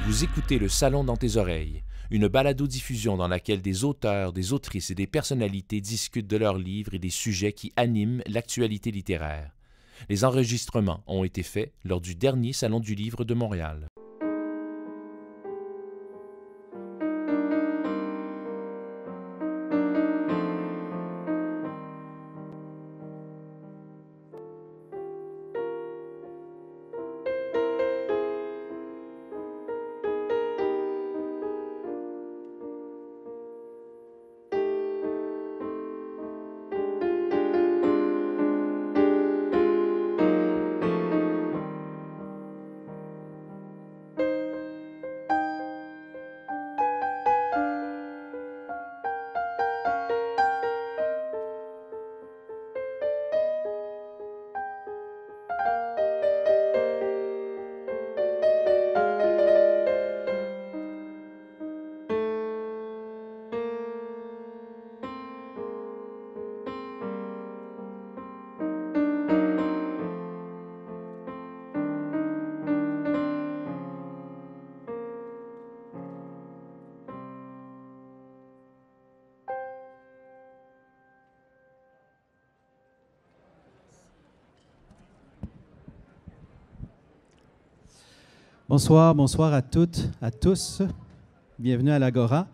Vous écoutez Le Salon dans tes oreilles, une balado-diffusion dans laquelle des auteurs, des autrices et des personnalités discutent de leurs livres et des sujets qui animent l'actualité littéraire. Les enregistrements ont été faits lors du dernier Salon du Livre de Montréal. Bonsoir à toutes, à tous. Bienvenue à l'Agora.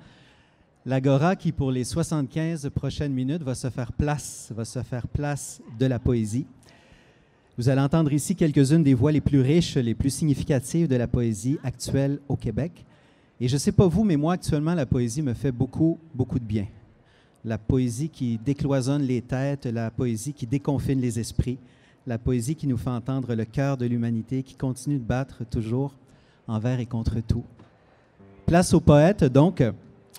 L'Agora qui, pour les 75 prochaines minutes, va se faire place de la poésie. Vous allez entendre ici quelques-unes des voix les plus riches, les plus significatives de la poésie actuelle au Québec. Et je ne sais pas vous, mais moi, actuellement, la poésie me fait beaucoup de bien. La poésie qui décloisonne les têtes, la poésie qui déconfine les esprits, la poésie qui nous fait entendre le cœur de l'humanité, qui continue de battre toujours envers et contre tout. Place aux poètes, donc.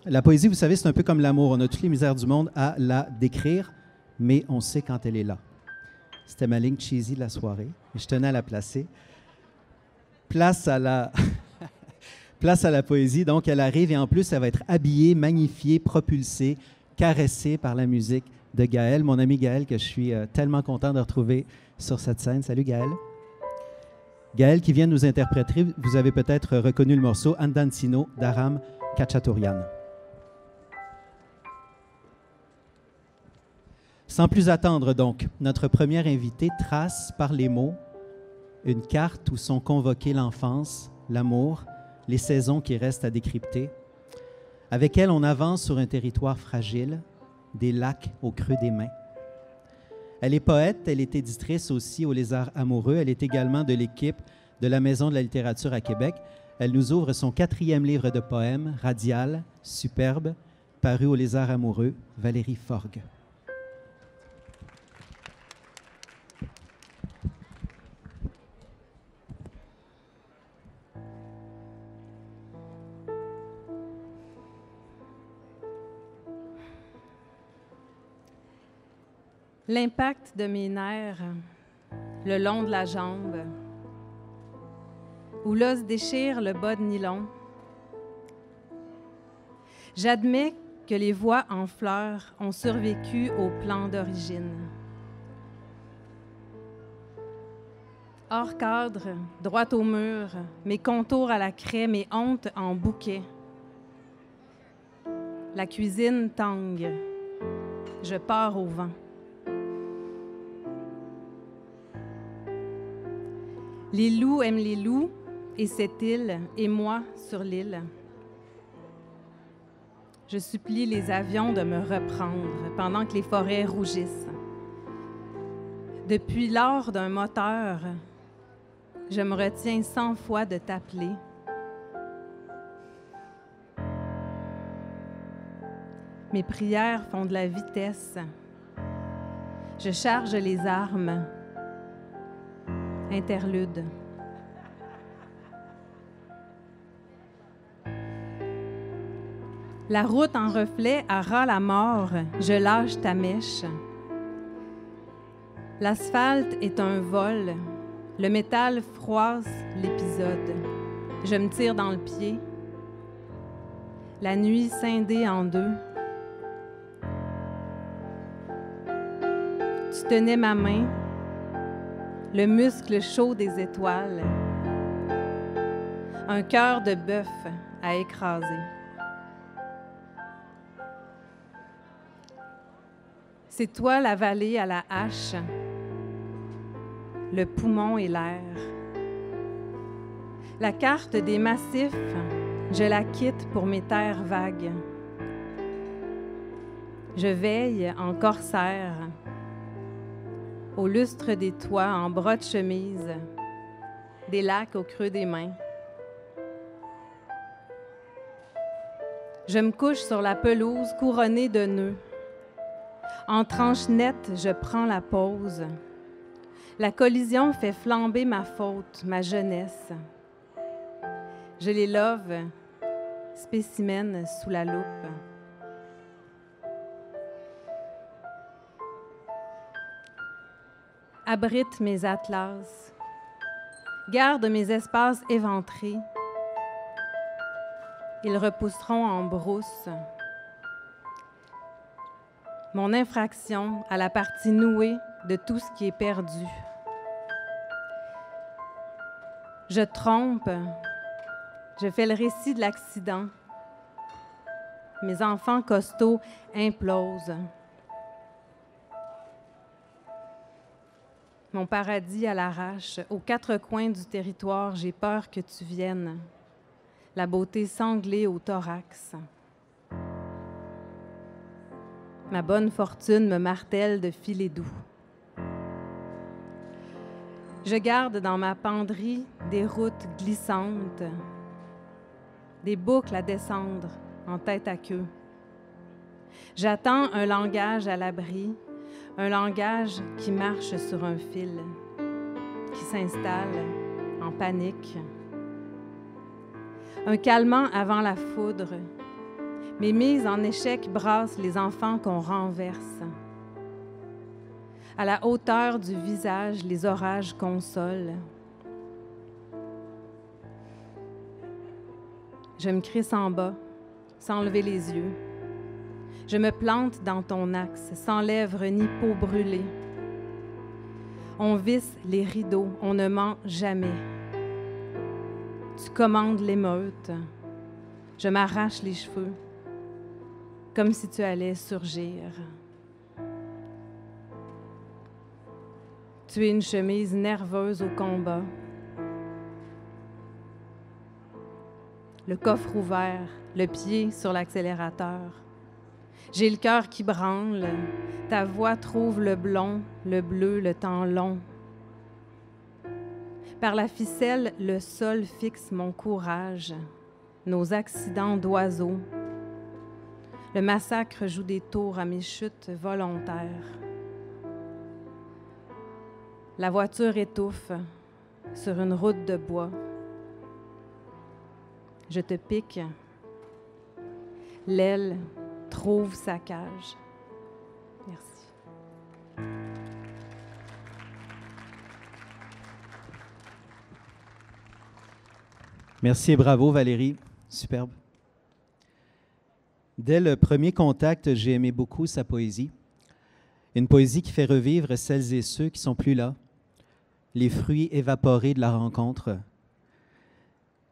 La poésie, vous savez, c'est un peu comme l'amour. On a toutes les misères du monde à la décrire, mais on sait quand elle est là. C'était ma ligne cheesy de la soirée, et je tenais à la placer. Place à la poésie, donc elle arrive, et en plus, elle va être habillée, magnifiée, propulsée, caressée par la musique de Gaël, mon ami Gaël, que je suis tellement content de retrouver sur cette scène. Salut Gaël. Gaël qui vient nous interpréter, vous avez peut-être reconnu le morceau Andancino d'Aram Khachaturian. Sans plus attendre donc, notre première invitée trace par les mots une carte où sont convoqués l'enfance, l'amour, les saisons qui restent à décrypter. Avec elle, on avance sur un territoire fragile, des lacs au creux des mains. Elle est poète, elle est éditrice aussi au Lézard amoureux. Elle est également de l'équipe de la Maison de la littérature à Québec. Elle nous ouvre son 4e livre de poèmes, Radial, superbe, paru au Lézard amoureux, Valérie Forgue. L'impact de mes nerfs le long de la jambe, où l'os déchire le bas de nylon. J'admets que les voix en fleurs ont survécu au plan d'origine. Hors cadre, droit au mur, mes contours à la craie, mes hontes en bouquet. La cuisine tangue, je pars au vent. Les loups aiment les loups, et cette île, et moi sur l'île. Je supplie les avions de me reprendre pendant que les forêts rougissent. Depuis l'or d'un moteur, je me retiens 100 fois de t'appeler. Mes prières font de la vitesse. Je charge les armes. Interlude. La route en reflet à ras la mort, je lâche ta mèche. L'asphalte est un vol, le métal froisse l'épisode. Je me tire dans le pied. La nuit scindée en deux. Tu tenais ma main, le muscle chaud des étoiles. un cœur de bœuf à écraser. C'est toi la vallée à la hache, le poumon et l'air. La carte des massifs, je la quitte pour mes terres vagues. Je veille en corsaire, au lustre des toits en bras de chemise, des lacs au creux des mains. Je me couche sur la pelouse couronnée de nœuds. En tranche nette, je prends la pause. La collision fait flamber ma faute, ma jeunesse. Je les love, spécimens sous la loupe. Abrite mes atlas, garde mes espaces éventrés. Ils repousseront en brousse. Mon infraction à la partie nouée de tout ce qui est perdu. Je trompe, je fais le récit de l'accident. Mes enfants costauds implosent. Mon paradis à l'arrache, aux quatre coins du territoire, j'ai peur que tu viennes. La beauté sanglée au thorax. Ma bonne fortune me martèle de filets doux. Je garde dans ma penderie des routes glissantes, des boucles à descendre en tête à queue. J'attends un langage à l'abri, un langage qui marche sur un fil, qui s'installe en panique. Un calmant avant la foudre. Mes mises en échec brassent les enfants qu'on renverse. À la hauteur du visage, les orages consolent. Je me crisse en bas, sans lever les yeux. Je me plante dans ton axe, sans lèvres ni peau brûlée. On visse les rideaux, on ne ment jamais. Tu commandes l'émeute. Je m'arrache les cheveux, comme si tu allais surgir. Tu es une chemise nerveuse au combat. Le coffre ouvert, le pied sur l'accélérateur. J'ai le cœur qui branle, ta voix trouve le blond, le bleu, le temps long. Par la ficelle, le sol fixe mon courage, nos accidents d'oiseaux. Le massacre joue des tours à mes chutes volontaires. La voiture étouffe sur une route de bois. Je te pique. L'aile trouve sa cage. Merci. Merci et bravo Valérie, superbe. Dès le premier contact, j'ai aimé beaucoup sa poésie. Une poésie qui fait revivre celles et ceux qui sont plus là, les fruits évaporés de la rencontre.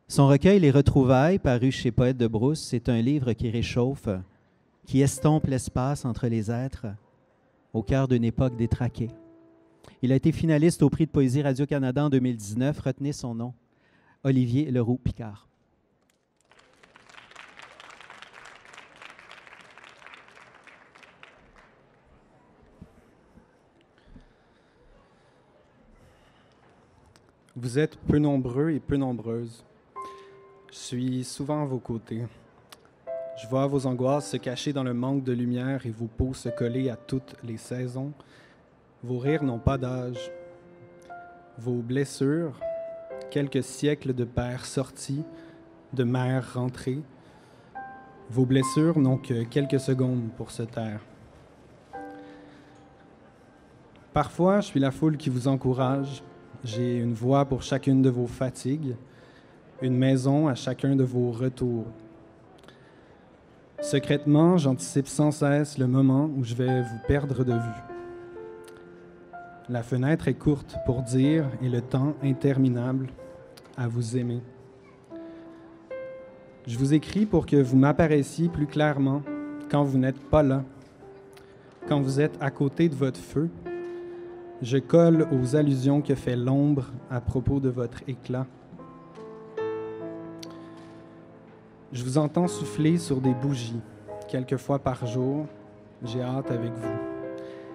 Son recueil « Les retrouvailles », paru chez Poète de Brousse, c'est un livre qui réchauffe, qui estompe l'espace entre les êtres, au cœur d'une époque détraquée. Il a été finaliste au prix de Poésie Radio-Canada en 2019. Retenez son nom, Olivier Leroux-Picard. Vous êtes peu nombreux et peu nombreuses. Je suis souvent à vos côtés. Je vois vos angoisses se cacher dans le manque de lumière et vos peaux se coller à toutes les saisons. Vos rires n'ont pas d'âge. Vos blessures, quelques siècles de pères sortis, de mères rentrées. Vos blessures n'ont que quelques secondes pour se taire. Parfois, je suis la foule qui vous encourage. J'ai une voix pour chacune de vos fatigues, une maison à chacun de vos retours. Secrètement, j'anticipe sans cesse le moment où je vais vous perdre de vue. La fenêtre est courte pour dire et le temps interminable à vous aimer. Je vous écris pour que vous m'apparaissiez plus clairement quand vous n'êtes pas là, quand vous êtes à côté de votre feu. Je colle aux allusions que fait l'ombre à propos de votre éclat. Je vous entends souffler sur des bougies, quelques fois par jour. J'ai hâte avec vous.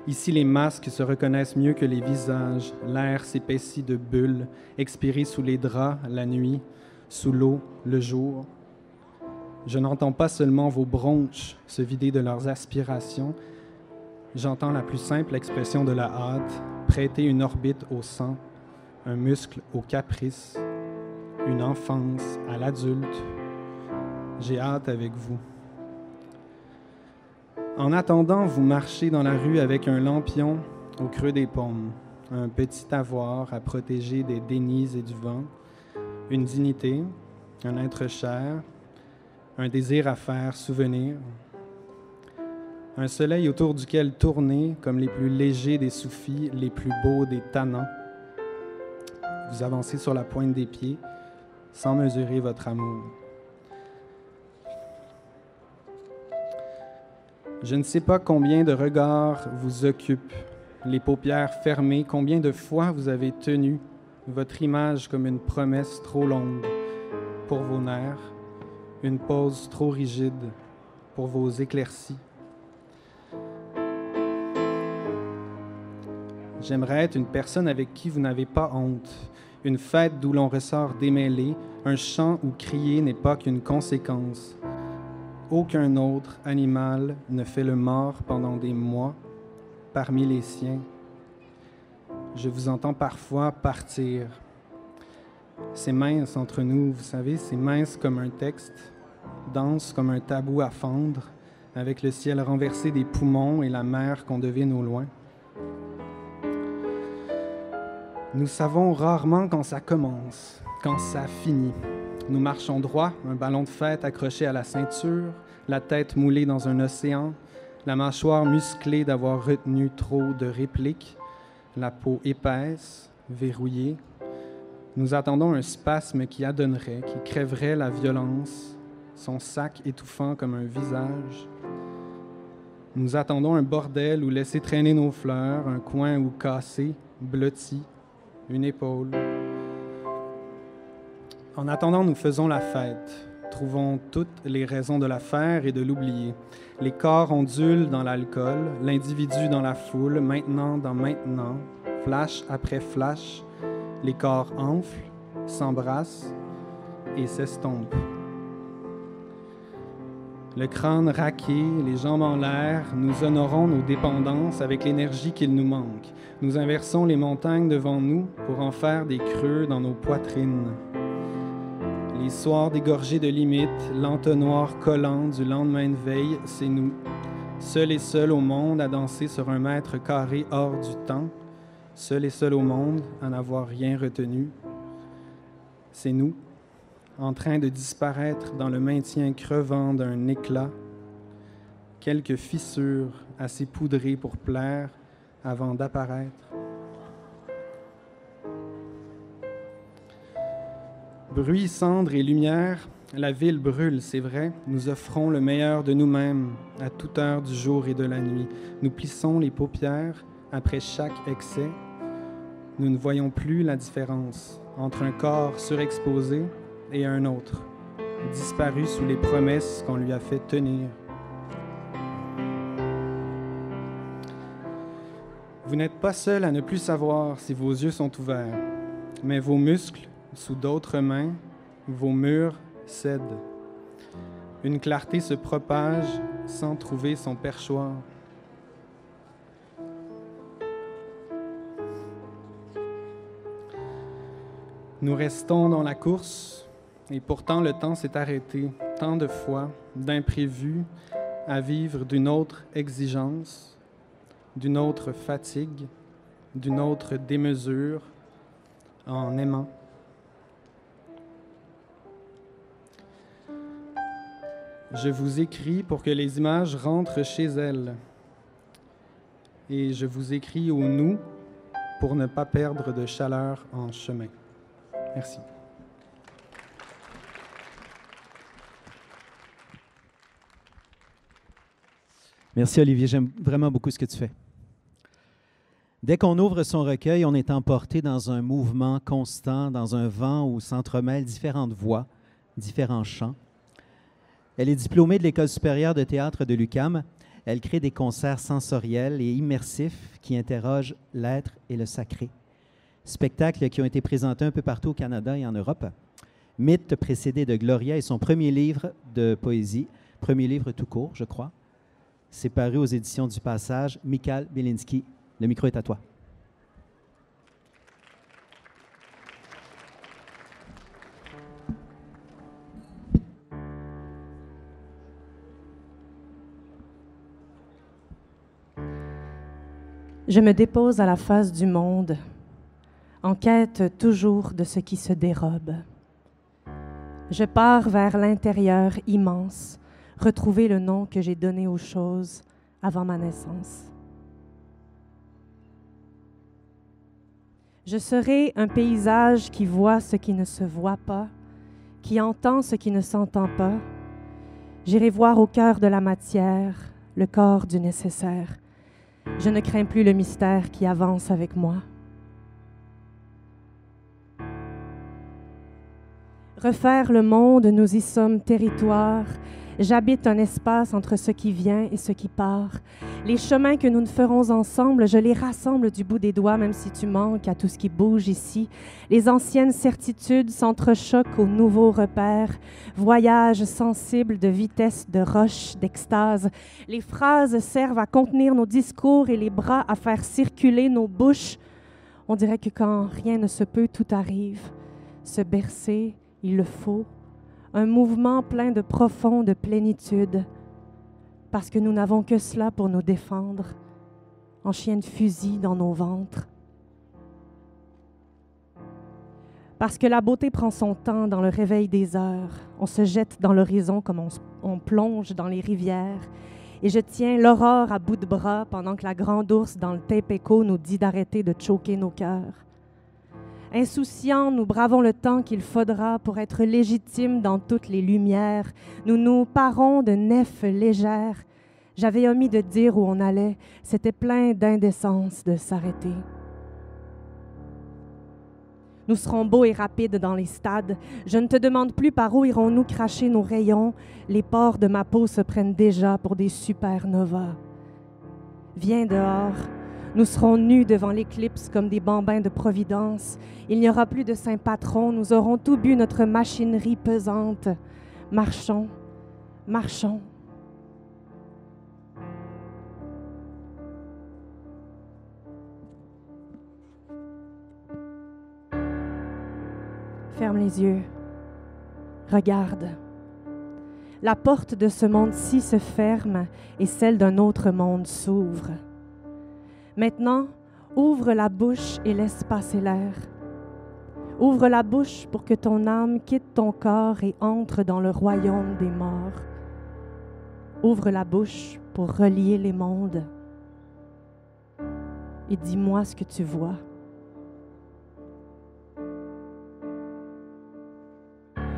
Ici, les masques se reconnaissent mieux que les visages. L'air s'épaissit de bulles, expirées sous les draps la nuit, sous l'eau le jour. Je n'entends pas seulement vos bronches se vider de leurs aspirations. J'entends la plus simple expression de la hâte, prêter une orbite au sang, un muscle au caprice, une enfance à l'adulte. J'ai hâte avec vous. En attendant, vous marchez dans la rue avec un lampion au creux des paumes, un petit avoir à protéger des dénis et du vent, une dignité, un être cher, un désir à faire souvenir, un soleil autour duquel tourner comme les plus légers des soufis, les plus beaux des tannants. Vous avancez sur la pointe des pieds sans mesurer votre amour. Je ne sais pas combien de regards vous occupent, les paupières fermées, combien de fois vous avez tenu votre image comme une promesse trop longue pour vos nerfs, une pause trop rigide pour vos éclaircies. J'aimerais être une personne avec qui vous n'avez pas honte, une fête d'où l'on ressort démêlé, un chant où crier n'est pas qu'une conséquence. Aucun autre animal ne fait le mort pendant des mois parmi les siens. Je vous entends parfois partir. C'est mince entre nous, vous savez, c'est mince comme un texte, dense comme un tabou à fendre, avec le ciel renversé des poumons et la mer qu'on devine au loin. Nous savons rarement quand ça commence, quand ça finit. Nous marchons droit, un ballon de fête accroché à la ceinture, la tête moulée dans un océan, la mâchoire musclée d'avoir retenu trop de répliques, la peau épaisse, verrouillée. Nous attendons un spasme qui adonnerait, qui crèverait la violence, son sac étouffant comme un visage. Nous attendons un bordel où laisser traîner nos fleurs, un coin où casser, blotti, une épaule. En attendant, nous faisons la fête, trouvons toutes les raisons de la faire et de l'oublier. Les corps ondulent dans l'alcool, l'individu dans la foule, maintenant dans maintenant, flash après flash, les corps enflent, s'embrassent et s'estompent. Le crâne raqué, les jambes en l'air, nous honorons nos dépendances avec l'énergie qu'il nous manque. Nous inversons les montagnes devant nous pour en faire des creux dans nos poitrines. Les soirs dégorgés de limites, l'entonnoir collant du lendemain de veille, c'est nous, seuls et seuls au monde à danser sur un mètre carré hors du temps, seuls et seuls au monde à n'avoir rien retenu. C'est nous, en train de disparaître dans le maintien crevant d'un éclat, quelques fissures assez poudrées pour plaire avant d'apparaître. Bruit, cendre et lumière, la ville brûle, c'est vrai. Nous offrons le meilleur de nous-mêmes à toute heure du jour et de la nuit. Nous plissons les paupières après chaque excès. Nous ne voyons plus la différence entre un corps surexposé et un autre, disparu sous les promesses qu'on lui a fait tenir. Vous n'êtes pas seul à ne plus savoir si vos yeux sont ouverts, mais vos muscles, sous d'autres mains, vos murs cèdent. Une clarté se propage sans trouver son perchoir. Nous restons dans la course, et pourtant le temps s'est arrêté, tant de fois, d'imprévus, à vivre d'une autre exigence, d'une autre fatigue, d'une autre démesure, en aimant. Je vous écris pour que les images rentrent chez elles. Et je vous écris au nous pour ne pas perdre de chaleur en chemin. Merci. Merci Olivier, j'aime vraiment beaucoup ce que tu fais. Dès qu'on ouvre son recueil, on est emporté dans un mouvement constant, dans un vent où s'entremêlent différentes voix, différents chants. Elle est diplômée de l'École supérieure de théâtre de l'UQAM. Elle crée des concerts sensoriels et immersifs qui interrogent l'être et le sacré. Spectacles qui ont été présentés un peu partout au Canada et en Europe. Mythe précédé de Gloria est son premier livre de poésie, premier livre tout court, je crois. C'est paru aux éditions du Passage. Michal Bielinski, le micro est à toi. Je me dépose à la face du monde, en quête toujours de ce qui se dérobe. Je pars vers l'intérieur immense, retrouver le nom que j'ai donné aux choses avant ma naissance. Je serai un paysage qui voit ce qui ne se voit pas, qui entend ce qui ne s'entend pas. J'irai voir au cœur de la matière, le corps du nécessaire. Je ne crains plus le mystère qui avance avec moi. Refaire le monde, nous y sommes territoire. J'habite un espace entre ce qui vient et ce qui part. Les chemins que nous ne ferons ensemble, je les rassemble du bout des doigts, même si tu manques à tout ce qui bouge ici. Les anciennes certitudes s'entrechoquent aux nouveaux repères. Voyage sensible de vitesse, de roche, d'extase. Les phrases servent à contenir nos discours et les bras à faire circuler nos bouches. On dirait que quand rien ne se peut, tout arrive. Se bercer, il le faut. Un mouvement plein de profonde plénitude, parce que nous n'avons que cela pour nous défendre, en chien de fusil dans nos ventres. Parce que la beauté prend son temps dans le réveil des heures, on se jette dans l'horizon comme on plonge dans les rivières, et je tiens l'aurore à bout de bras pendant que la grande ours dans le Tepeco nous dit d'arrêter de choquer nos cœurs. Insouciants, nous bravons le temps qu'il faudra pour être légitimes dans toutes les lumières. Nous nous parons de nefs légères. J'avais omis de dire où on allait. C'était plein d'indécence de s'arrêter. Nous serons beaux et rapides dans les stades. Je ne te demande plus par où irons-nous cracher nos rayons. Les pores de ma peau se prennent déjà pour des supernovas. Viens dehors. Nous serons nus devant l'éclipse comme des bambins de Providence. Il n'y aura plus de saint patron. Nous aurons tout bu notre machinerie pesante. Marchons, marchons. Ferme les yeux. Regarde. La porte de ce monde-ci se ferme et celle d'un autre monde s'ouvre. Maintenant, ouvre la bouche et laisse passer l'air. Ouvre la bouche pour que ton âme quitte ton corps et entre dans le royaume des morts. Ouvre la bouche pour relier les mondes. Et dis-moi ce que tu vois.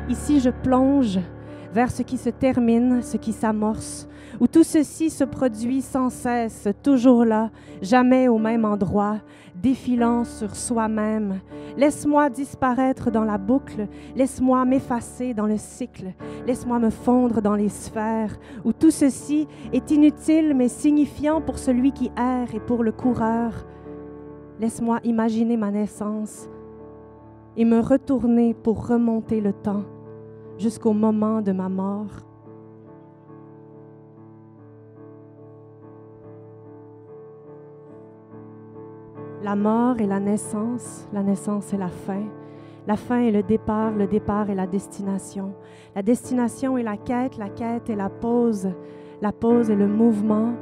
Ici, je plonge vers ce qui se termine, ce qui s'amorce, où tout ceci se produit sans cesse, toujours là, jamais au même endroit, défilant sur soi-même. Laisse-moi disparaître dans la boucle, laisse-moi m'effacer dans le cycle, laisse-moi me fondre dans les sphères, où tout ceci est inutile mais signifiant pour celui qui erre et pour le coureur. Laisse-moi imaginer ma naissance et me retourner pour remonter le temps jusqu'au moment de ma mort. La mort est la naissance est la fin est le départ est la destination est la quête est la pause est le mouvement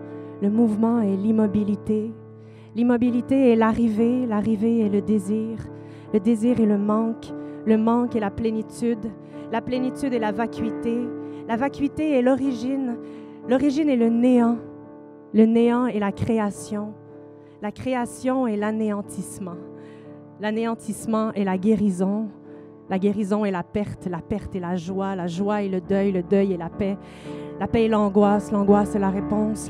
est l'immobilité est l'arrivée est le désir est le manque est la plénitude est la vacuité est l'origine est le néant est la création est l'anéantissement est la guérison est la perte est la joie est le deuil est la paix. La paix et l'angoisse est la réponse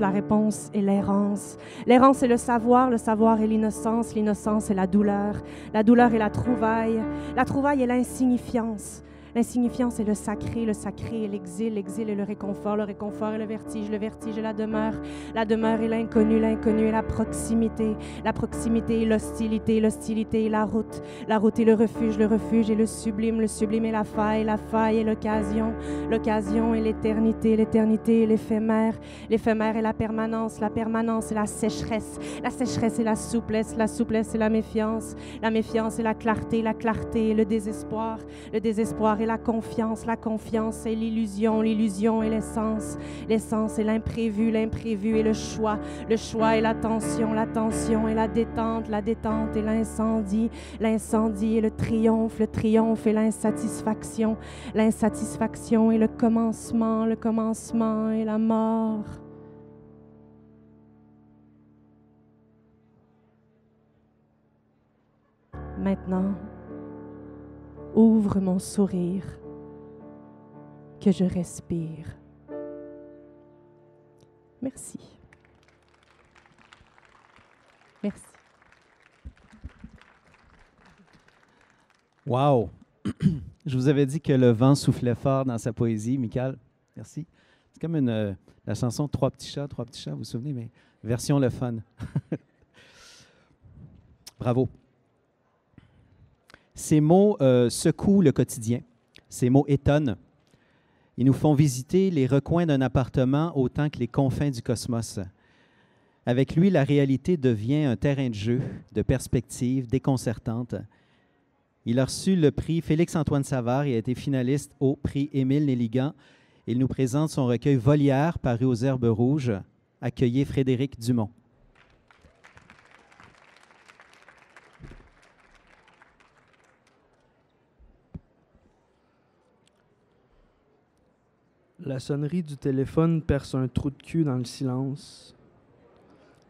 est l'errance. L'errance est le savoir est l'innocence est la douleur est la trouvaille est l'insignifiance. L'insignifiance est le sacré est l'exil est le réconfort est le vertige est la demeure est l'inconnu est la proximité est l'hostilité est la route est le refuge est le sublime est la faille est l'occasion est l'éternité est l'éphémère est la permanence est la sécheresse est la souplesse est la méfiance est la clarté est le désespoir est la confiance est l'illusion est l'essence est l'imprévu est le choix est la tension est la détente est l'incendie est le triomphe est l'insatisfaction est le commencement est la mort. Maintenant, ouvre mon sourire, que je respire. Merci. Merci. Wow! Je vous avais dit que le vent soufflait fort dans sa poésie, Michael. Merci. C'est comme la chanson Trois petits chats, vous vous souvenez, mais version le fun. Bravo. Ces mots secouent le quotidien. Ces mots étonnent. Ils nous font visiter les recoins d'un appartement autant que les confins du cosmos. Avec lui, la réalité devient un terrain de jeu, de perspectives déconcertantes. Il a reçu le prix Félix-Antoine Savard et a été finaliste au prix Émile Nelligan. Il nous présente son recueil Volière, paru aux Herbes Rouges. Accueillez Frédéric Dumont. La sonnerie du téléphone perce un trou de cul dans le silence.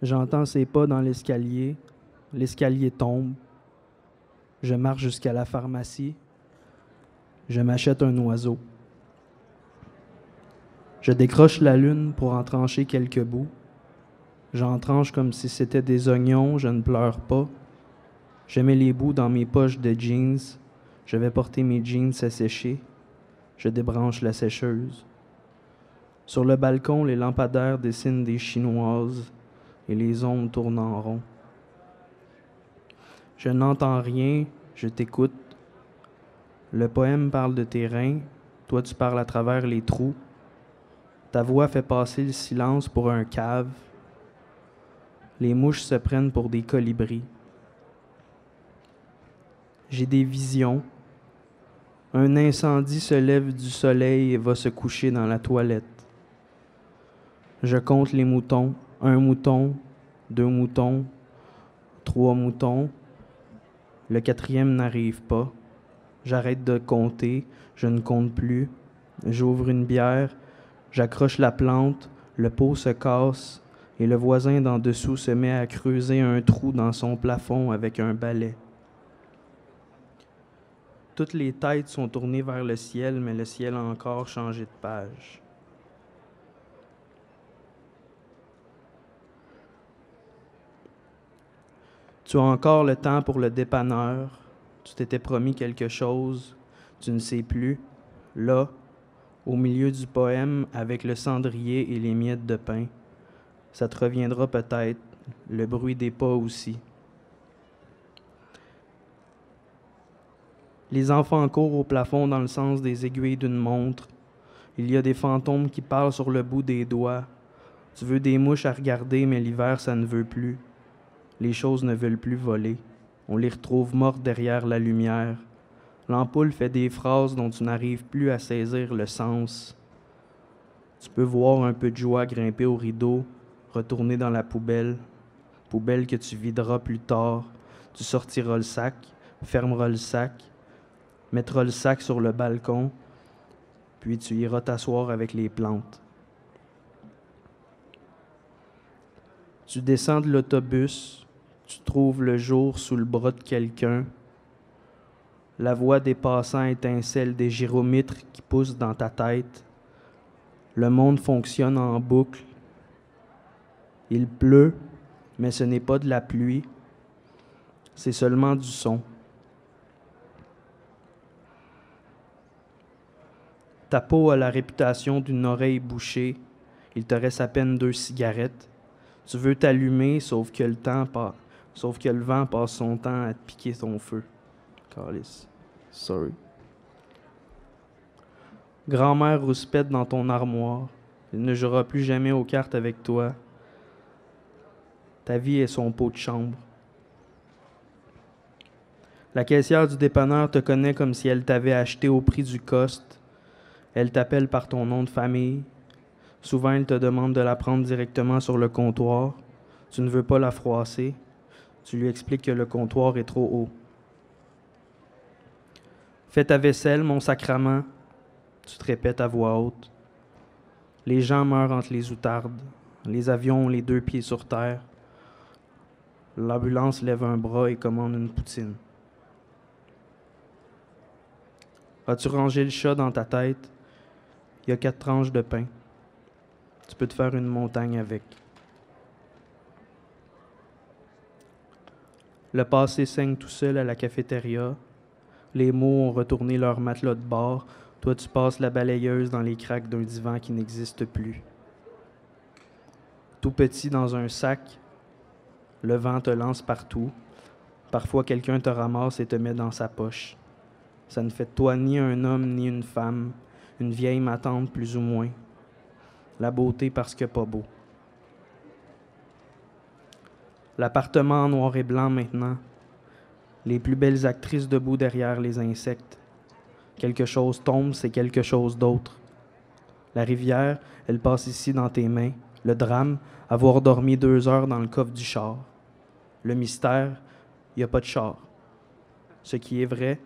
J'entends ses pas dans l'escalier. L'escalier tombe. Je marche jusqu'à la pharmacie. Je m'achète un oiseau. Je décroche la lune pour en trancher quelques bouts. J'en tranche comme si c'était des oignons, je ne pleure pas. Je mets les bouts dans mes poches de jeans. Je vais porter mes jeans à sécher. Je débranche la sécheuse. Sur le balcon, les lampadaires dessinent des chinoises et les ombres tournent en rond. Je n'entends rien, je t'écoute. Le poème parle de tes reins, toi tu parles à travers les trous. Ta voix fait passer le silence pour un cave. Les mouches se prennent pour des colibris. J'ai des visions. Un incendie se lève du soleil et va se coucher dans la toilette. Je compte les moutons. 1 mouton, 2 moutons, 3 moutons. Le 4e n'arrive pas. J'arrête de compter, je ne compte plus. J'ouvre une bière, j'accroche la plante, le pot se casse et le voisin d'en dessous se met à creuser un trou dans son plafond avec un balai. Toutes les têtes sont tournées vers le ciel, mais le ciel a encore changé de page. Tu as encore le temps pour le dépanneur. Tu t'étais promis quelque chose, tu ne sais plus. Là, au milieu du poème, avec le cendrier et les miettes de pain, ça te reviendra peut-être, le bruit des pas aussi. Les enfants courent au plafond dans le sens des aiguilles d'une montre. Il y a des fantômes qui parlent sur le bout des doigts. Tu veux des mouches à regarder, mais l'hiver, ça ne veut plus. Les choses ne veulent plus voler. On les retrouve mortes derrière la lumière. L'ampoule fait des phrases dont tu n'arrives plus à saisir le sens. Tu peux voir un peu de joie grimper au rideau, retourner dans la poubelle que tu videras plus tard. Tu sortiras le sac, fermeras le sac, mettras le sac sur le balcon, puis tu iras t'asseoir avec les plantes. Tu descends de l'autobus, tu trouves le jour sous le bras de quelqu'un. La voix des passants étincelle des gyromètres qui poussent dans ta tête. Le monde fonctionne en boucle. Il pleut, mais ce n'est pas de la pluie, c'est seulement du son. Ta peau a la réputation d'une oreille bouchée. Il te reste à peine 2 cigarettes. Tu veux t'allumer, sauf que le vent passe son temps à te piquer ton feu. Calice. Sorry. Grand-mère rouspète dans ton armoire. Il ne jouera plus jamais aux cartes avec toi. Ta vie est son pot de chambre. La caissière du dépanneur te connaît comme si elle t'avait acheté au prix du coste. Elle t'appelle par ton nom de famille. Souvent, elle te demande de la prendre directement sur le comptoir. Tu ne veux pas la froisser. Tu lui expliques que le comptoir est trop haut. Fais ta vaisselle, mon sacrament. Tu te répètes à voix haute. Les gens meurent entre les outardes. Les avions ont les 2 pieds sur terre. L'ambulance lève un bras et commande une poutine. As-tu rangé le chat dans ta tête? Il y a 4 tranches de pain. Tu peux te faire une montagne avec. Le passé saigne tout seul à la cafétéria. Les mots ont retourné leur matelas de bord. Toi, tu passes la balayeuse dans les craques d'un divan qui n'existe plus. Tout petit dans un sac, le vent te lance partout. Parfois, quelqu'un te ramasse et te met dans sa poche. Ça ne fait de toi ni un homme ni une femme, une vieille ma tante plus ou moins. La beauté parce que pas beau. L'appartement en noir et blanc maintenant. Les plus belles actrices debout derrière les insectes. Quelque chose tombe, c'est quelque chose d'autre. La rivière, elle passe ici dans tes mains. Le drame, avoir dormi 2 heures dans le coffre du char. Le mystère, il n'y a pas de char. Ce qui est vrai,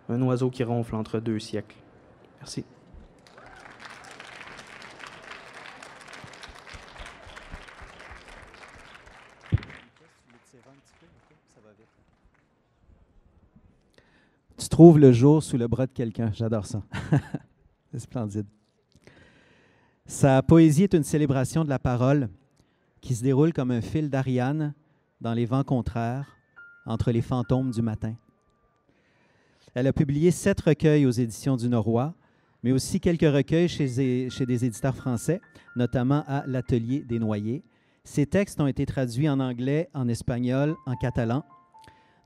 un oiseau qui ronfle entre 2 siècles. Merci. Tu trouves le jour sous le bras de quelqu'un. J'adore ça. C'est splendide. Sa poésie est une célébration de la parole qui se déroule comme un fil d'Ariane dans les vents contraires entre les fantômes du matin. Elle a publié 7 recueils aux éditions du Norrois, mais aussi quelques recueils chez des éditeurs français, notamment à l'Atelier des Noyers. Ses textes ont été traduits en anglais, en espagnol, en catalan.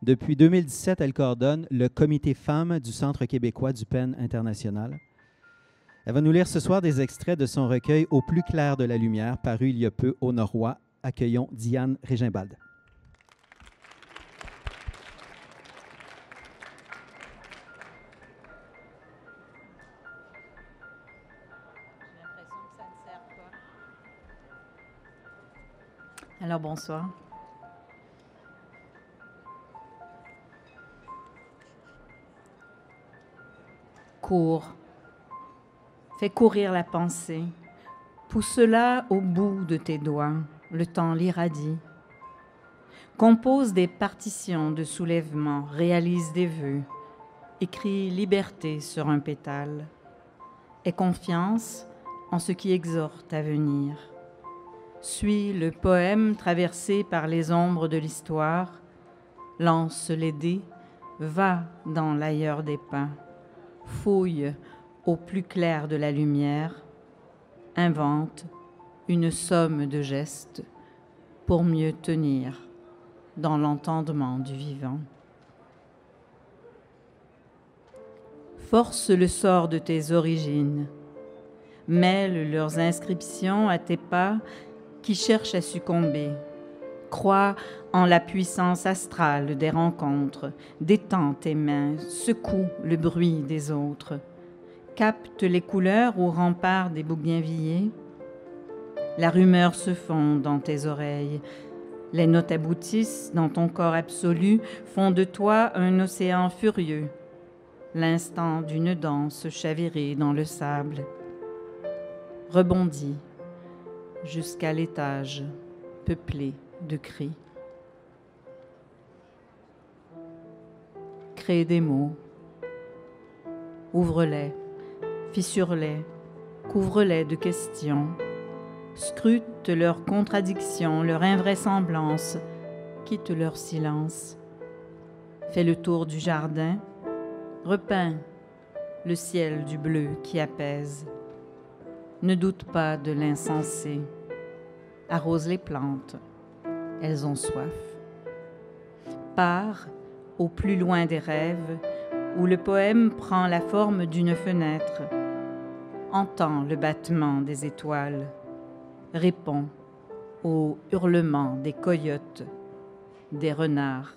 Depuis 2017, elle coordonne le comité femmes du Centre québécois du PEN international. Elle va nous lire ce soir des extraits de son recueil « Au plus clair de la lumière », paru il y a peu au Norrois. Accueillons Diane Régimbald. Alors, bonsoir. Cours. Fais courir la pensée. Pousse-la au bout de tes doigts. Le temps l'irradie. Compose des partitions de soulèvement. Réalise des vœux. Écris liberté sur un pétale. Aie confiance en ce qui exhorte à venir. Suis le poème traversé par les ombres de l'histoire, lance les dés, va dans l'ailleurs des pins, fouille au plus clair de la lumière, invente une somme de gestes pour mieux tenir dans l'entendement du vivant. Force le sort de tes origines, mêle leurs inscriptions à tes pas qui cherche à succomber. Crois en la puissance astrale des rencontres, détends tes mains, secoue le bruit des autres, capte les couleurs au rempart des bougainvilliers. La rumeur se fond dans tes oreilles, les notes aboutissent dans ton corps absolu, font de toi un océan furieux, l'instant d'une danse chavirée dans le sable. Rebondis jusqu'à l'étage peuplé de cris. Crée des mots, ouvre-les, fissure-les, couvre-les de questions, scrute leurs contradictions, leur invraisemblance, quitte leur silence. Fais le tour du jardin, repeins le ciel du bleu qui apaise. Ne doute pas de l'insensé, arrose les plantes, elles ont soif. Pars au plus loin des rêves, où le poème prend la forme d'une fenêtre. Entends le battement des étoiles, réponds au hurlement des coyotes, des renards,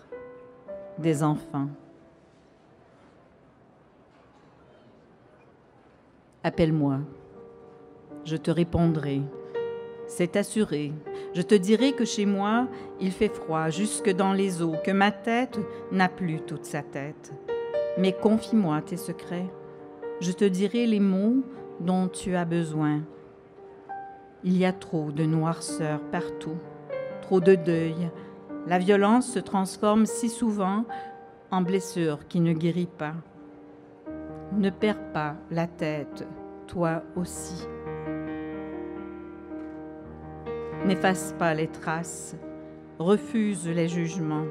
des enfants. Appelle-moi, je te répondrai. C'est assuré. Je te dirai que chez moi, il fait froid jusque dans les os, que ma tête n'a plus toute sa tête. Mais confie-moi tes secrets. Je te dirai les mots dont tu as besoin. Il y a trop de noirceur partout, trop de deuil. La violence se transforme si souvent en blessure qui ne guérit pas. Ne perds pas la tête, toi aussi. N'efface pas les traces, refuse les jugements.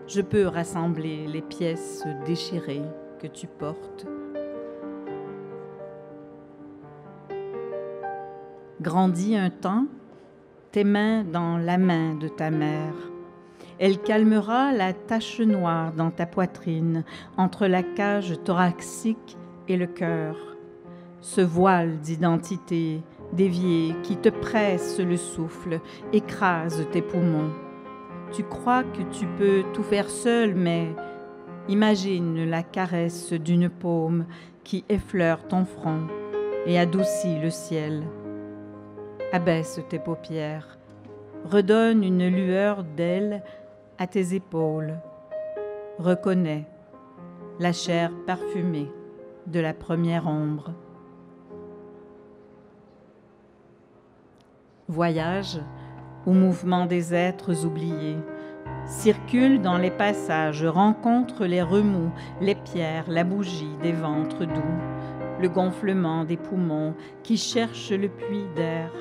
Je peux rassembler les pièces déchirées que tu portes. Grandis un temps, tes mains dans la main de ta mère. Elle calmera la tache noire dans ta poitrine, entre la cage thoracique et le cœur. Ce voile d'identité dévié qui te presse le souffle, écrase tes poumons. Tu crois que tu peux tout faire seul, mais imagine la caresse d'une paume qui effleure ton front et adoucit le ciel. Abaisse tes paupières, redonne une lueur d'aile à tes épaules. Reconnais la chair parfumée de la première ombre. Voyage au mouvement des êtres oubliés, circule dans les passages, rencontre les remous, les pierres, la bougie des ventres doux, le gonflement des poumons qui cherchent le puits d'air.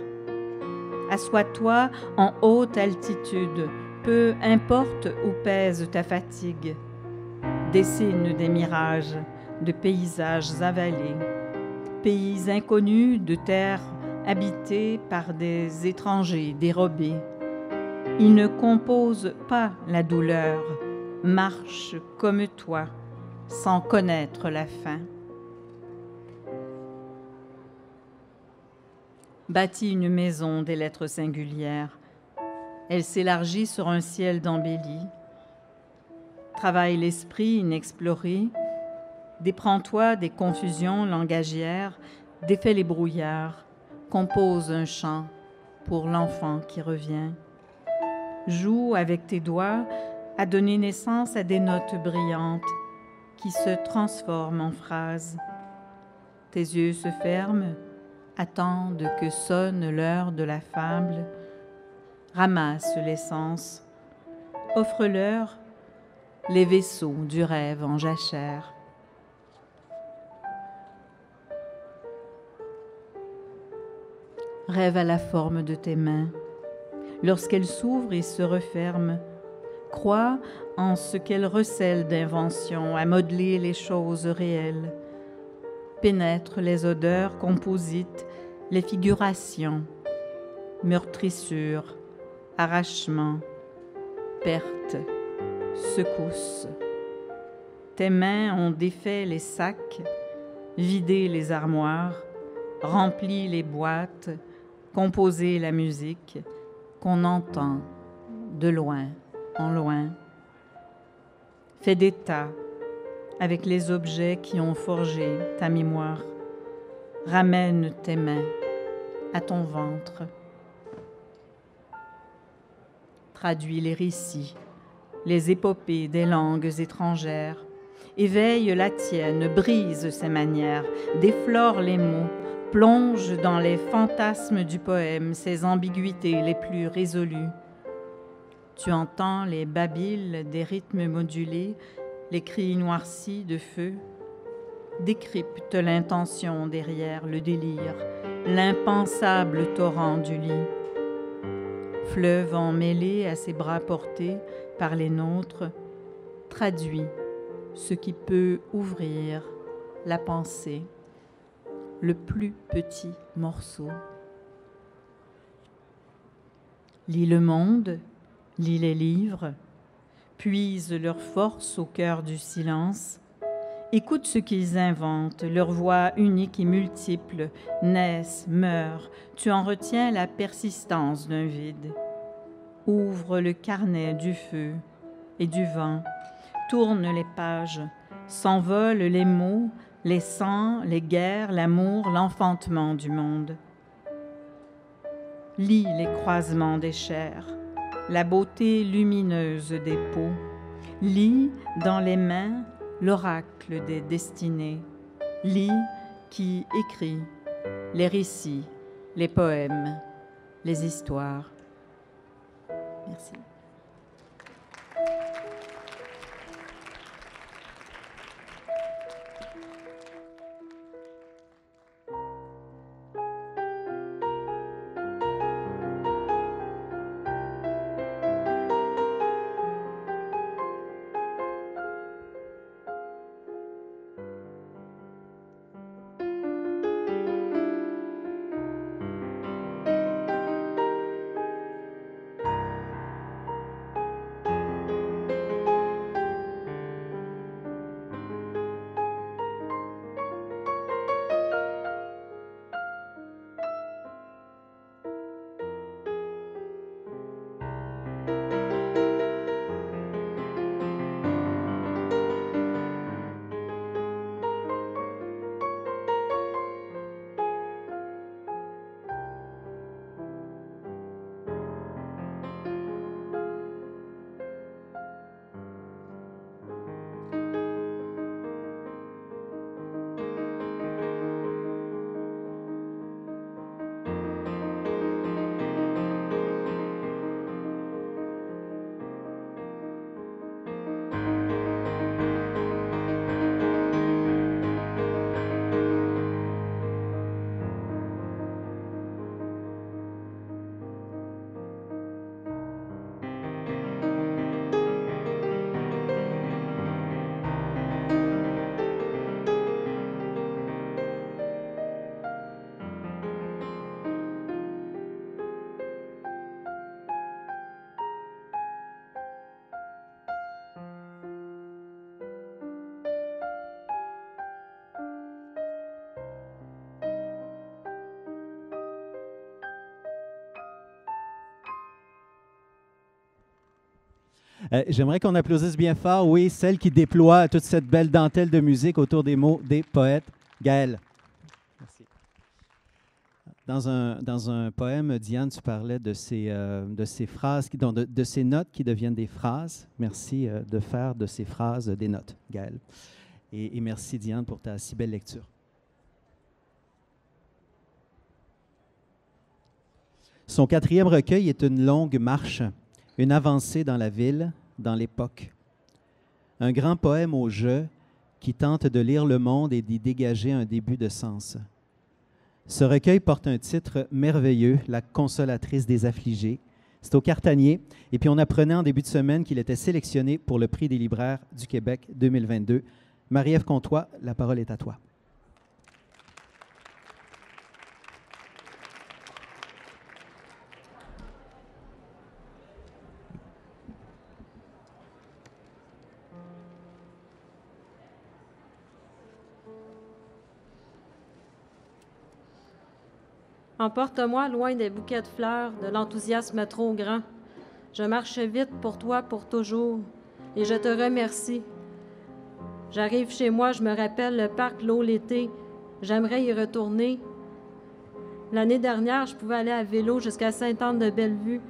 Assois-toi en haute altitude, peu importe où pèse ta fatigue. Dessine des mirages, de paysages avalés, pays inconnus de terres habitées par des étrangers dérobés. Ils ne composent pas la douleur, marchent comme toi, sans connaître la fin. Bâtis une maison des lettres singulières. Elle s'élargit sur un ciel d'embellie. Travaille l'esprit inexploré. Déprends-toi des confusions langagières. Défais les brouillards. Compose un chant pour l'enfant qui revient. Joue avec tes doigts à donner naissance à des notes brillantes qui se transforment en phrases. Tes yeux se ferment, attendent que sonne l'heure de la fable. Ramasse l'essence, offre-leur les vaisseaux du rêve en jachère. Rêve à la forme de tes mains. Lorsqu'elles s'ouvrent et se referment, crois en ce qu'elles recèlent d'invention à modeler les choses réelles. Pénètre les odeurs composites, les figurations, meurtrissures, arrachements, pertes, secousses. Tes mains ont défait les sacs, vidé les armoires, rempli les boîtes, composé la musique qu'on entend de loin en loin. Fais des tas avec les objets qui ont forgé ta mémoire. Ramène tes mains à ton ventre. Traduis les récits, les épopées des langues étrangères. Éveille la tienne, brise ses manières, déflore les mots, plonge dans les fantasmes du poème, ses ambiguïtés les plus résolues. Tu entends les babilles des rythmes modulés, les cris noircis de feu. décrypte l'intention derrière le délire, l'impensable torrent du lit. Fleuve emmêlé à ses bras portés par les nôtres, traduit ce qui peut ouvrir la pensée, le plus petit morceau. Lis le monde, lis les livres, puise leur force au cœur du silence. Écoute ce qu'ils inventent, leurs voix uniques et multiples naissent, meurent. Tu en retiens la persistance d'un vide. Ouvre le carnet du feu et du vent, tourne les pages, s'envolent les mots, les sangs, les guerres, l'amour, l'enfantement du monde. Lis les croisements des chairs, la beauté lumineuse des peaux. Lis dans les mains l'oracle des destinées. Lis qui écrit les récits, les poèmes, les histoires. Merci. J'aimerais qu'on applaudisse bien fort, oui, celle qui déploie toute cette belle dentelle de musique autour des mots des poètes, Gaëlle. Merci. Dans un poème, Diane, tu parlais de ces phrases, de ces notes qui deviennent des phrases. Merci de faire de ces phrases des notes, Gaëlle. Et merci, Diane, pour ta si belle lecture. Son quatrième recueil est une longue marche, une avancée dans la ville, dans l'époque. Un grand poème au jeu qui tente de lire le monde et d'y dégager un début de sens. Ce recueil porte un titre merveilleux, La consolatrice des affligés. C'est au Cartanier. Et puis on apprenait en début de semaine qu'il était sélectionné pour le prix des libraires du Québec 2022. Marie-Ève Comtois, la parole est à toi. Emporte-moi loin des bouquets de fleurs, de l'enthousiasme trop grand. Je marche vite pour toi, pour toujours, et je te remercie. J'arrive chez moi, je me rappelle le parc l'eau l'été. J'aimerais y retourner. L'année dernière, je pouvais aller à vélo jusqu'à Sainte-Anne-de-Bellevue.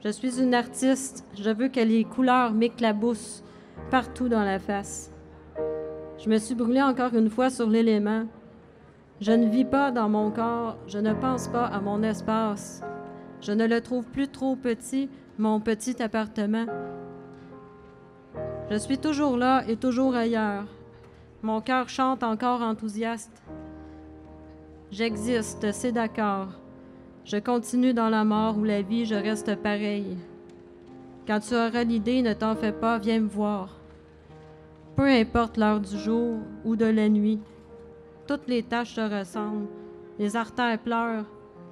Je suis une artiste. Je veux que les couleurs m'éclaboussent partout dans la face. Je me suis brûlée encore une fois sur l'élément. Je ne vis pas dans mon corps, je ne pense pas à mon espace. Je ne le trouve plus trop petit, mon petit appartement. Je suis toujours là et toujours ailleurs. Mon cœur chante encore enthousiaste. J'existe, c'est d'accord. Je continue dans la mort ou la vie, je reste pareil. Quand tu auras l'idée, ne t'en fais pas, viens me voir. Peu importe l'heure du jour ou de la nuit, toutes les tâches te ressemblent. Les artères pleurent.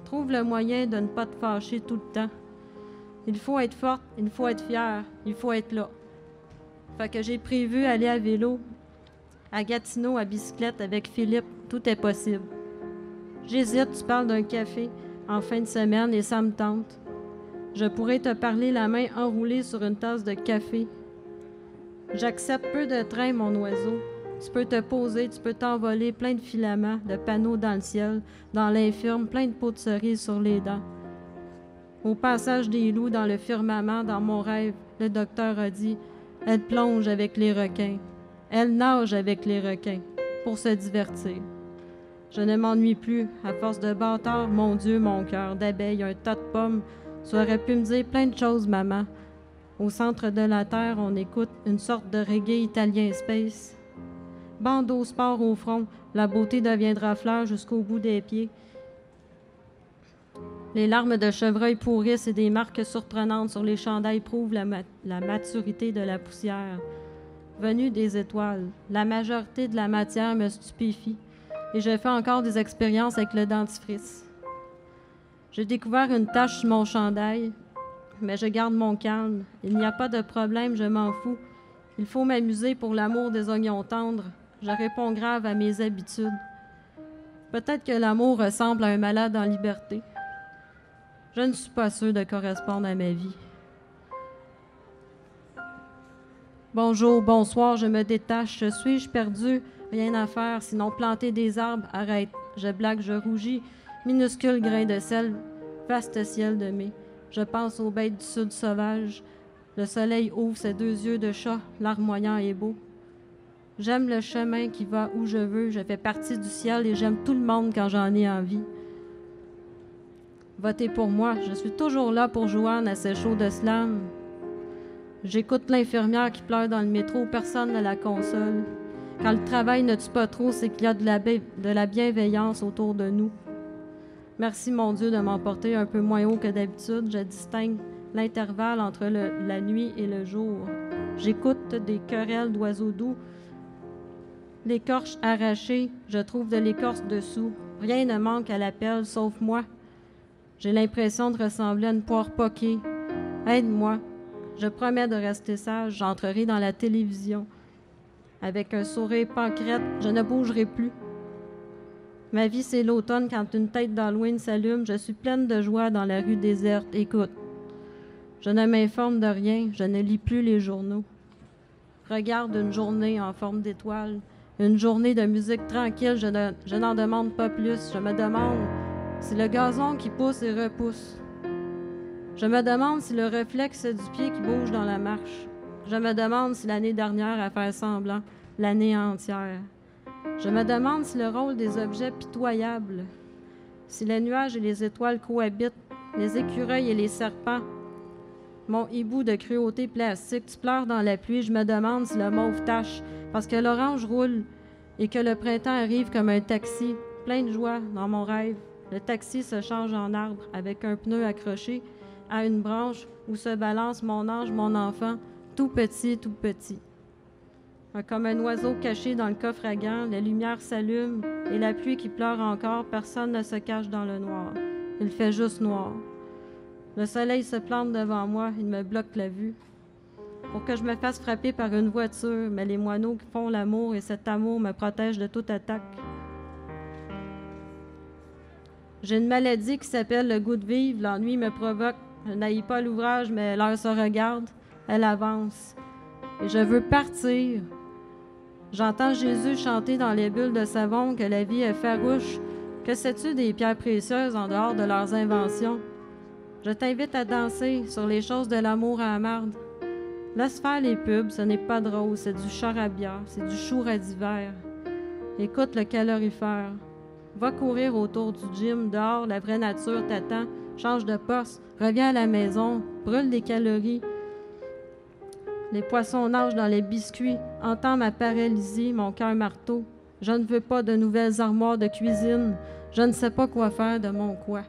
Trouve le moyen de ne pas te fâcher tout le temps. Il faut être forte, il faut être fière, il faut être là. Fait que j'ai prévu aller à vélo, à Gatineau, à bicyclette avec Philippe. Tout est possible. J'hésite, tu parles d'un café en fin de semaine et ça me tente. Je pourrais te parler la main enroulée sur une tasse de café. J'accepte peu de train, mon oiseau. Tu peux te poser, tu peux t'envoler, plein de filaments, de panneaux dans le ciel, dans l'infirme, plein de pots de cerises sur les dents. Au passage des loups dans le firmament, dans mon rêve, le docteur a dit « Elle plonge avec les requins. Elle nage avec les requins, pour se divertir. » Je ne m'ennuie plus, à force de bâtard, mon Dieu, mon cœur, d'abeilles, un tas de pommes. Tu aurais pu me dire plein de choses, maman. Au centre de la terre, on écoute une sorte de reggae italien space. Bandeau sport au front, la beauté deviendra fleur jusqu'au bout des pieds. Les larmes de chevreuil pourrissent et des marques surprenantes sur les chandails prouvent la maturité de la poussière. Venue des étoiles, la majorité de la matière me stupéfie et je fais encore des expériences avec le dentifrice. J'ai découvert une tache sur mon chandail, mais je garde mon calme. Il n'y a pas de problème, je m'en fous. Il faut m'amuser pour l'amour des oignons tendres. Je réponds grave à mes habitudes. Peut-être que l'amour ressemble à un malade en liberté. Je ne suis pas sûre de correspondre à ma vie. Bonjour, bonsoir, je me détache. Suis-je perdu? Rien à faire, sinon planter des arbres, arrête. Je blague, je rougis. Minuscule grain de sel, vaste ciel de mai. Je pense aux bêtes du sud sauvage. Le soleil ouvre ses deux yeux de chat, larmoyant est beau. J'aime le chemin qui va où je veux. Je fais partie du ciel et j'aime tout le monde quand j'en ai envie. Votez pour moi. Je suis toujours là pour Joanne à ses shows de slam. J'écoute l'infirmière qui pleure dans le métro. Personne ne la console. Quand le travail ne tue pas trop, c'est qu'il y a de la bienveillance autour de nous. Merci, mon Dieu, de m'emporter un peu moins haut que d'habitude. Je distingue l'intervalle entre la nuit et le jour. J'écoute des querelles d'oiseaux doux. L'écorche arrachée, je trouve de l'écorce dessous. Rien ne manque à l'appel, sauf moi. J'ai l'impression de ressembler à une poire poquée. Aide-moi. Je promets de rester sage. J'entrerai dans la télévision. Avec un sourire pancrète, je ne bougerai plus. Ma vie, c'est l'automne quand une tête d'Halloween s'allume. Je suis pleine de joie dans la rue déserte. Écoute, je ne m'informe de rien. Je ne lis plus les journaux. Regarde une journée en forme d'étoile. Une journée de musique tranquille, je n'en demande pas plus. Je me demande si le gazon qui pousse et repousse. Je me demande si le réflexe du pied qui bouge dans la marche. Je me demande si l'année dernière a fait semblant, l'année entière. Je me demande si le rôle des objets pitoyables, si les nuages et les étoiles cohabitent, les écureuils et les serpents. Mon hibou de cruauté plastique, tu pleures dans la pluie, je me demande si le mauve tache, parce que l'orange roule et que le printemps arrive comme un taxi, plein de joie dans mon rêve. Le taxi se change en arbre avec un pneu accroché à une branche où se balance mon ange, mon enfant, tout petit, tout petit. Comme un oiseau caché dans le coffre à gants, la lumière s'allume et la pluie qui pleure encore, personne ne se cache dans le noir. Il fait juste noir. Le soleil se plante devant moi, il me bloque la vue. Pour que je me fasse frapper par une voiture, mais les moineaux qui font l'amour et cet amour me protègent de toute attaque. J'ai une maladie qui s'appelle le goût de vivre, l'ennui me provoque. Je n'haïs pas l'ouvrage, mais l'heure se regarde, elle avance. Et je veux partir. J'entends Jésus chanter dans les bulles de savon que la vie est farouche. Que sais-tu des pierres précieuses en dehors de leurs inventions? Je t'invite à danser sur les choses de l'amour à la marde. Laisse faire les pubs, ce n'est pas drôle, c'est du charabia, c'est du choura d'hiver. Écoute le calorifère. Va courir autour du gym, dehors, la vraie nature t'attend. Change de poste, reviens à la maison, brûle des calories. Les poissons nagent dans les biscuits. Entends ma paralysie, mon cœur marteau. Je ne veux pas de nouvelles armoires de cuisine. Je ne sais pas quoi faire de mon quoi.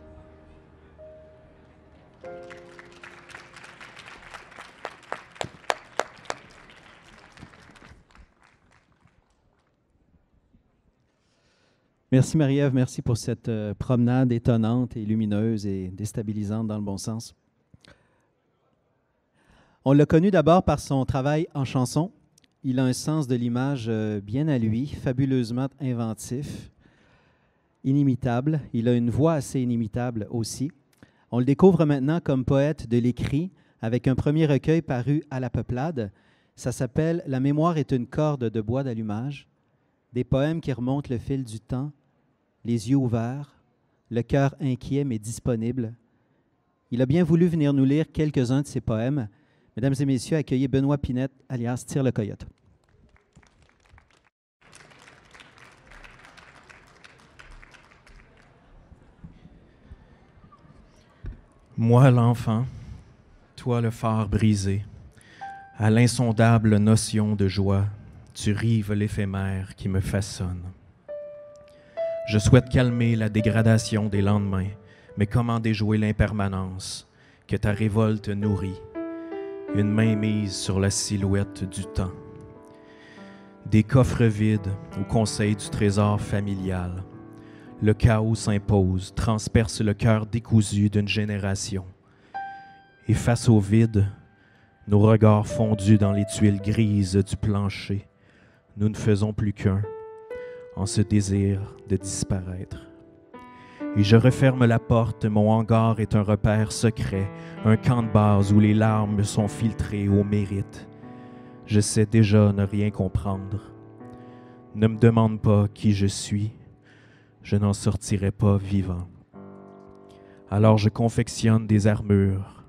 Merci Marie-Ève, merci pour cette promenade étonnante et lumineuse et déstabilisante dans le bon sens. On l'a connu d'abord par son travail en chanson. Il a un sens de l'image bien à lui, fabuleusement inventif, inimitable. Il a une voix assez inimitable aussi. On le découvre maintenant comme poète de l'écrit avec un premier recueil paru à la Peuplade. Ça s'appelle « La mémoire est une corde de bois d'allumage ». Des poèmes qui remontent le fil du temps, les yeux ouverts, le cœur inquiet mais disponible. Il a bien voulu venir nous lire quelques-uns de ses poèmes. Mesdames et messieurs, accueillez Benoît Pinette, alias Tire le Coyote. Moi l'enfant, toi le phare brisé, à l'insondable notion de joie, tu rives l'éphémère qui me façonne. Je souhaite calmer la dégradation des lendemains, mais comment déjouer l'impermanence que ta révolte nourrit, une main mise sur la silhouette du temps. Des coffres vides au conseil du trésor familial, le chaos s'impose, transperce le cœur décousu d'une génération. Et face au vide, nos regards fondus dans les tuiles grises du plancher, nous ne faisons plus qu'un, en ce désir de disparaître. Et je referme la porte, mon hangar est un repère secret, un camp de base où les larmes sont filtrées au mérite. Je sais déjà ne rien comprendre. Ne me demande pas qui je suis, je n'en sortirai pas vivant. Alors je confectionne des armures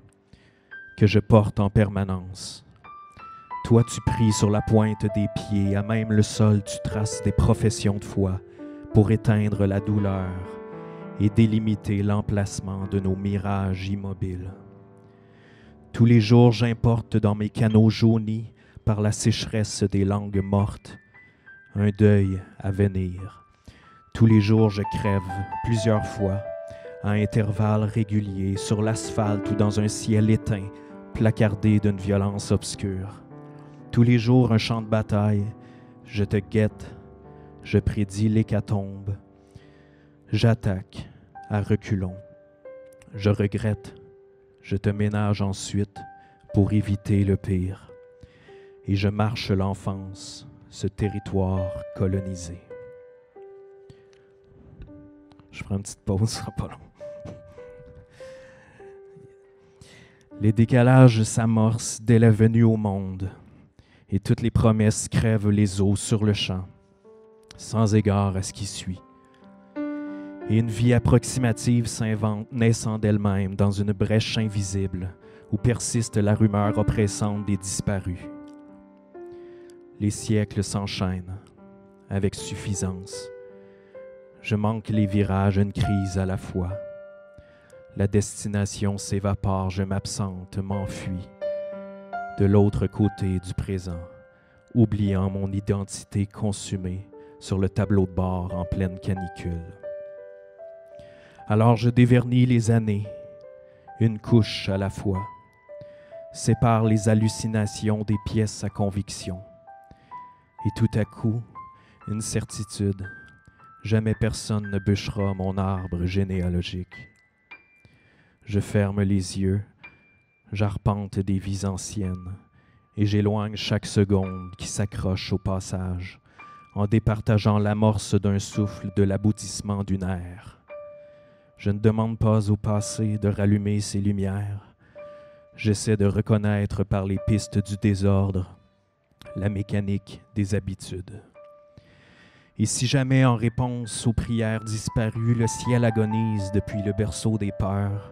que je porte en permanence. Toi, tu pries sur la pointe des pieds, à même le sol, tu traces des professions de foi pour éteindre la douleur et délimiter l'emplacement de nos mirages immobiles. Tous les jours, j'importe dans mes canaux jaunis par la sécheresse des langues mortes un deuil à venir. Tous les jours, je crève plusieurs fois, à intervalles réguliers, sur l'asphalte ou dans un ciel éteint, placardé d'une violence obscure. Tous les jours, un champ de bataille, je te guette, je prédis l'hécatombe. J'attaque à reculons. Je regrette, je te ménage ensuite pour éviter le pire. Et je marche l'enfance, ce territoire colonisé. Je prends une petite pause, ce sera pas long. Les décalages s'amorcent dès la venue au monde. Et toutes les promesses crèvent les os sur le champ, sans égard à ce qui suit. Et une vie approximative s'invente, naissant d'elle-même dans une brèche invisible où persiste la rumeur oppressante des disparus. Les siècles s'enchaînent avec suffisance. Je manque les virages, une crise à la fois. La destination s'évapore, je m'absente, m'enfuis. De l'autre côté du présent, oubliant mon identité consumée sur le tableau de bord en pleine canicule. Alors je dévernis les années, une couche à la fois, sépare les hallucinations des pièces à conviction. Et tout à coup, une certitude, jamais personne ne bûchera mon arbre généalogique. Je ferme les yeux, j'arpente des vies anciennes et j'éloigne chaque seconde qui s'accroche au passage en départageant l'amorce d'un souffle de l'aboutissement d'une ère. Je ne demande pas au passé de rallumer ses lumières. J'essaie de reconnaître par les pistes du désordre la mécanique des habitudes. Et si jamais en réponse aux prières disparues, le ciel agonise depuis le berceau des peurs,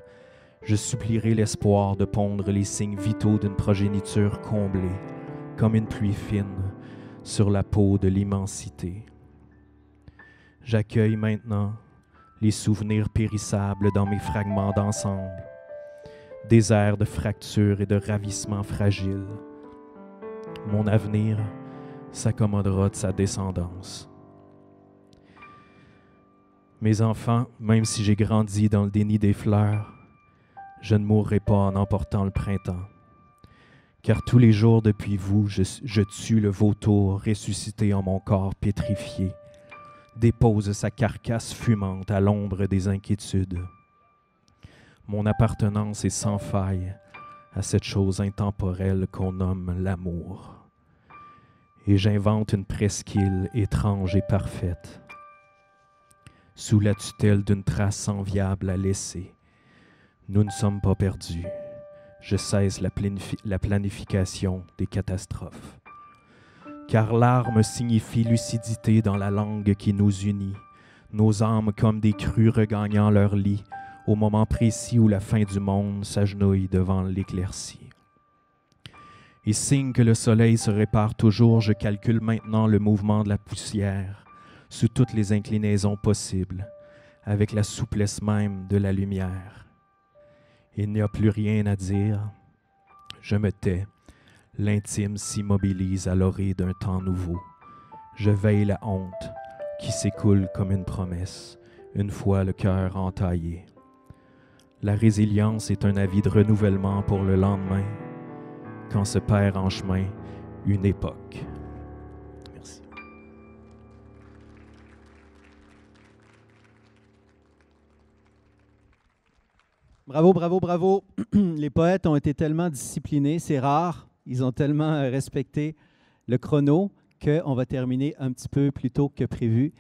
je supplierai l'espoir de pondre les signes vitaux d'une progéniture comblée, comme une pluie fine, sur la peau de l'immensité. J'accueille maintenant les souvenirs périssables dans mes fragments d'ensemble, des airs de fracture et de ravissement fragile, Mon avenir s'accommodera de sa descendance. Mes enfants, même si j'ai grandi dans le déni des fleurs, je ne mourrai pas en emportant le printemps. Car tous les jours depuis vous, je tue le vautour ressuscité en mon corps pétrifié, dépose sa carcasse fumante à l'ombre des inquiétudes. Mon appartenance est sans faille à cette chose intemporelle qu'on nomme l'amour. Et j'invente une presqu'île étrange et parfaite, sous la tutelle d'une trace enviable à laisser. Nous ne sommes pas perdus. Je cesse la planification des catastrophes. Car l'arme signifie lucidité dans la langue qui nous unit, nos âmes comme des crues regagnant leur lit, au moment précis où la fin du monde s'agenouille devant l'éclaircie. Et signe que le soleil se répare toujours, je calcule maintenant le mouvement de la poussière sous toutes les inclinaisons possibles, avec la souplesse même de la lumière. Il n'y a plus rien à dire. Je me tais. L'intime s'immobilise à l'orée d'un temps nouveau. Je veille la honte qui s'écoule comme une promesse, une fois le cœur entaillé. La résilience est un avis de renouvellement pour le lendemain, quand se perd en chemin une époque. Merci. Bravo, bravo, bravo. Les poètes ont été tellement disciplinés, c'est rare. Ils ont tellement respecté le chrono qu'on va terminer un petit peu plus tôt que prévu.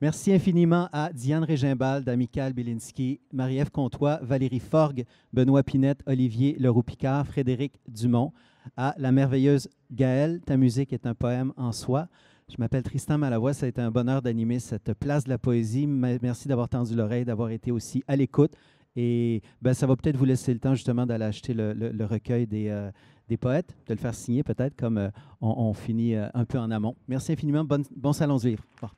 Merci infiniment à Diane Régimbald, Amical Bielinski, Marie-Ève Comtois, Valérie Forgue, Benoît Pinette, Olivier Leroux-Picard, Frédéric Dumont, à la merveilleuse Gaëlle. Ta musique est un poème en soi. Je m'appelle Tristan Malavoie. Ça a été un bonheur d'animer cette place de la poésie. Merci d'avoir tendu l'oreille, d'avoir été aussi à l'écoute. Et ça va peut-être vous laisser le temps justement d'aller acheter le recueil des poètes, de le faire signer peut-être comme on finit un peu en amont. Merci infiniment. Bon salon de livre. Bon.